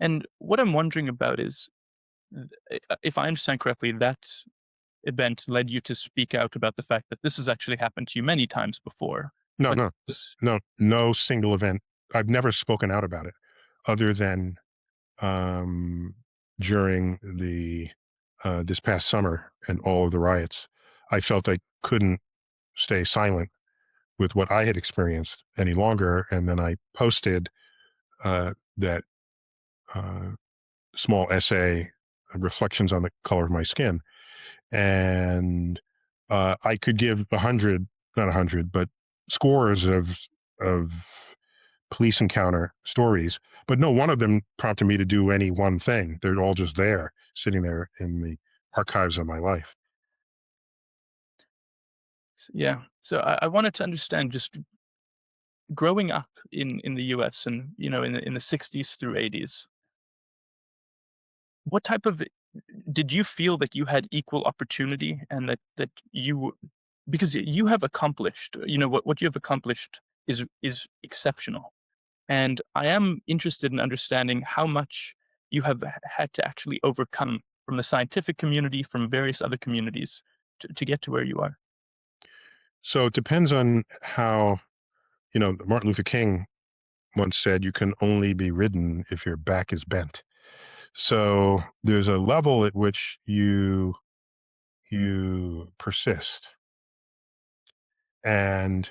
And what I'm wondering about is, if I understand correctly, that event led you to speak out about the fact that this has actually happened to you many times before. No, But no, no, no single event. I've never spoken out about it other than um, during the this past summer and all of the riots. I felt I couldn't stay silent with what I had experienced any longer, and then I posted that uh, small essay, reflections on the color of my skin, and I could give 100, not 100, but scores of police encounter stories, but no one of them prompted me to do any one thing. They're all just there, sitting there in the archives of my life. yeah, so I wanted to understand, just growing up in the US and, in the 60s through 80s, what type of did you feel that you had equal opportunity, and that you, because you have accomplished, what you have accomplished is exceptional. And I am interested in understanding how much you have had to actually overcome from the scientific community, from various other communities, to get to where you are. So it depends on how, Martin Luther King once said, you can only be ridden if your back is bent. So there's a level at which you persist. And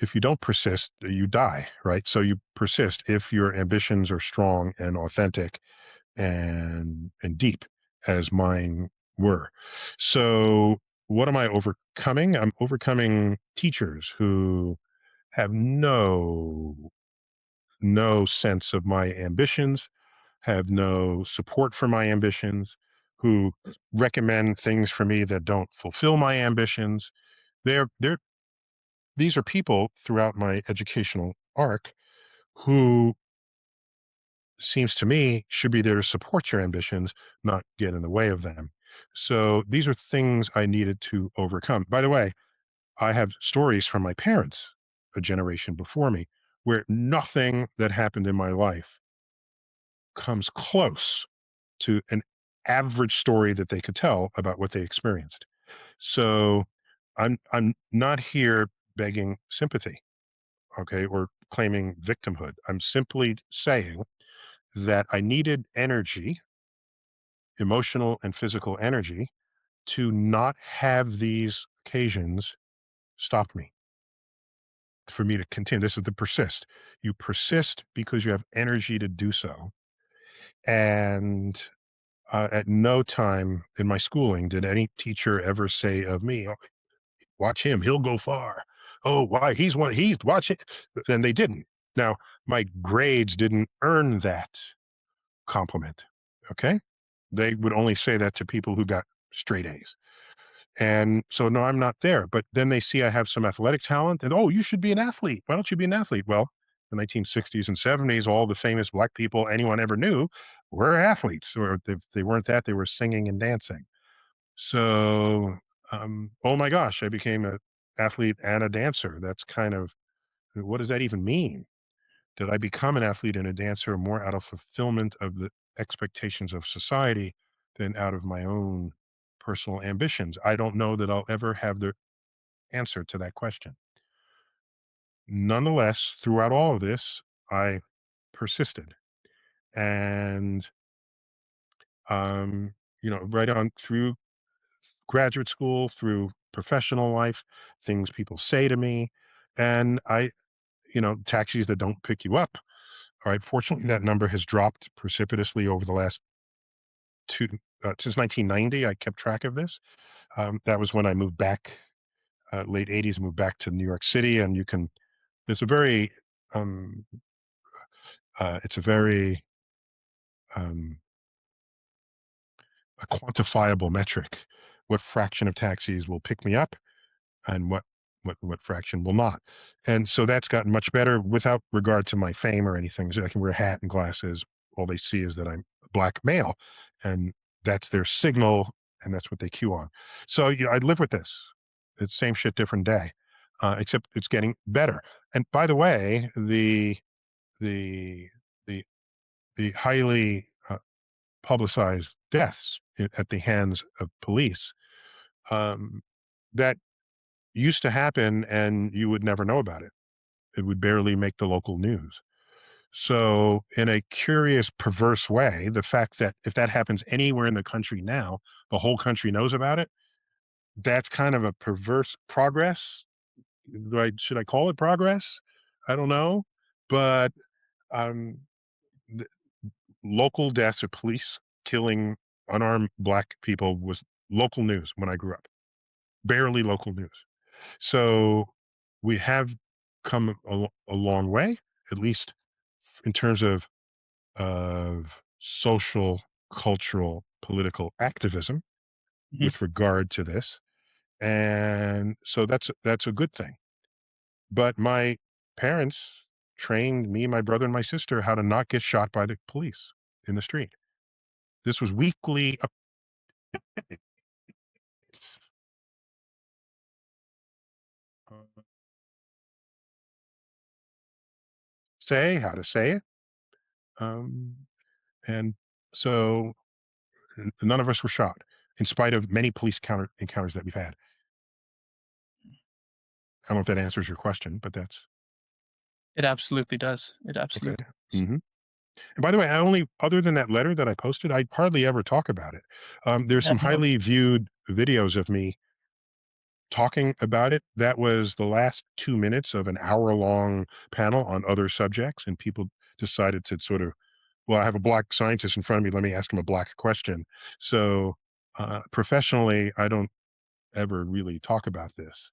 if you don't persist, you die, right? So you persist if your ambitions are strong and authentic and deep as mine were. So what am I overcoming? I'm overcoming teachers who have no sense of my ambitions, have no support for my ambitions, who recommend things for me that don't fulfill my ambitions. They're these are people throughout my educational arc who seems to me should be there to support your ambitions, not get in the way of them. So these are things I needed to overcome. By the way, I have stories from my parents, a generation before me, where nothing that happened in my life comes close to an average story that they could tell about what they experienced. So I'm not here begging sympathy, okay, or claiming victimhood. I'm simply saying that I needed energy, emotional and physical energy, to not have these occasions stop me, for me to continue. This is the persist. You persist because you have energy to do so. And at no time in my schooling did any teacher ever say of me, "Oh, watch him, he'll go far. Oh, why? He's watch it." And they didn't. Now, my grades didn't earn that compliment. Okay. They would only say that to people who got straight A's. And so, no, I'm not there. But then they see I have some athletic talent and, oh, you should be an athlete. Why don't you be an athlete? Well, the 1960s and 70s, all the famous black people anyone ever knew were athletes, or if they weren't that, they were singing and dancing. So, oh my gosh, I became an athlete and a dancer. That's kind of, what does that even mean? Did I become an athlete and a dancer more out of fulfillment of the expectations of society than out of my own personal ambitions? I don't know that I'll ever have the answer to that question. Nonetheless, throughout all of this, I persisted. And, um, right on through graduate school, through professional life, things people say to me. And taxis that don't pick you up. All right. Fortunately, that number has dropped precipitously over the last two, since 1990. I kept track of this. That was when I moved back, late 80s, moved back to New York City. And there's a very, um, it's um, a quantifiable metric. What fraction of taxis will pick me up and what fraction will not. And so that's gotten much better without regard to my fame or anything. So I can wear a hat and glasses. All they see is that I'm a black male, and that's their signal, and that's what they cue on. So I live with this. It's same shit, different day, except it's getting better. And by the way, the the the highly publicized deaths at the hands of police, um, that used to happen and you would never know about it. It would barely make the local news. So, in a curious, perverse way, the fact that if that happens anywhere in the country now, the whole country knows about it, that's kind of a perverse progress. Should I call it progress? I don't know. But um, the local deaths of police killing unarmed black people was local news when I grew up, barely local news. So we have come a long way, at least in terms of social, cultural, political activism Mhm. with regard to this. And so that's a good thing. But my parents trained me, my brother, and my sister how to not get shot by the police in the street. This was weekly say how to say it. Um, and so none of us were shot in spite of many police encounters that we've had. I don't know if that answers your question, but that's It absolutely does. It okay. absolutely does. hmm And by the way, I only, other than that letter that I posted, I hardly ever talk about it. There's Yeah, some no, highly viewed videos of me talking about it. That was the last 2 minutes of an hour-long panel on other subjects, and people decided to sort of, well, I have a black scientist in front of me. Let me ask him a black question. So professionally, I don't ever really talk about this.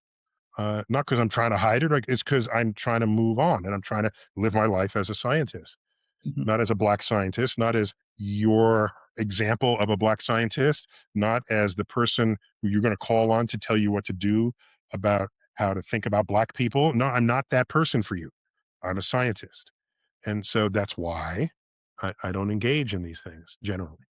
Not because I'm trying to hide it. Like, it's because I'm trying to move on and I'm trying to live my life as a scientist, mhm, not as a black scientist, not as your example of a black scientist, not as the person who you're going to call on to tell you what to do about how to think about black people. No, I'm not that person for you. I'm a scientist. And so that's why I don't engage in these things generally.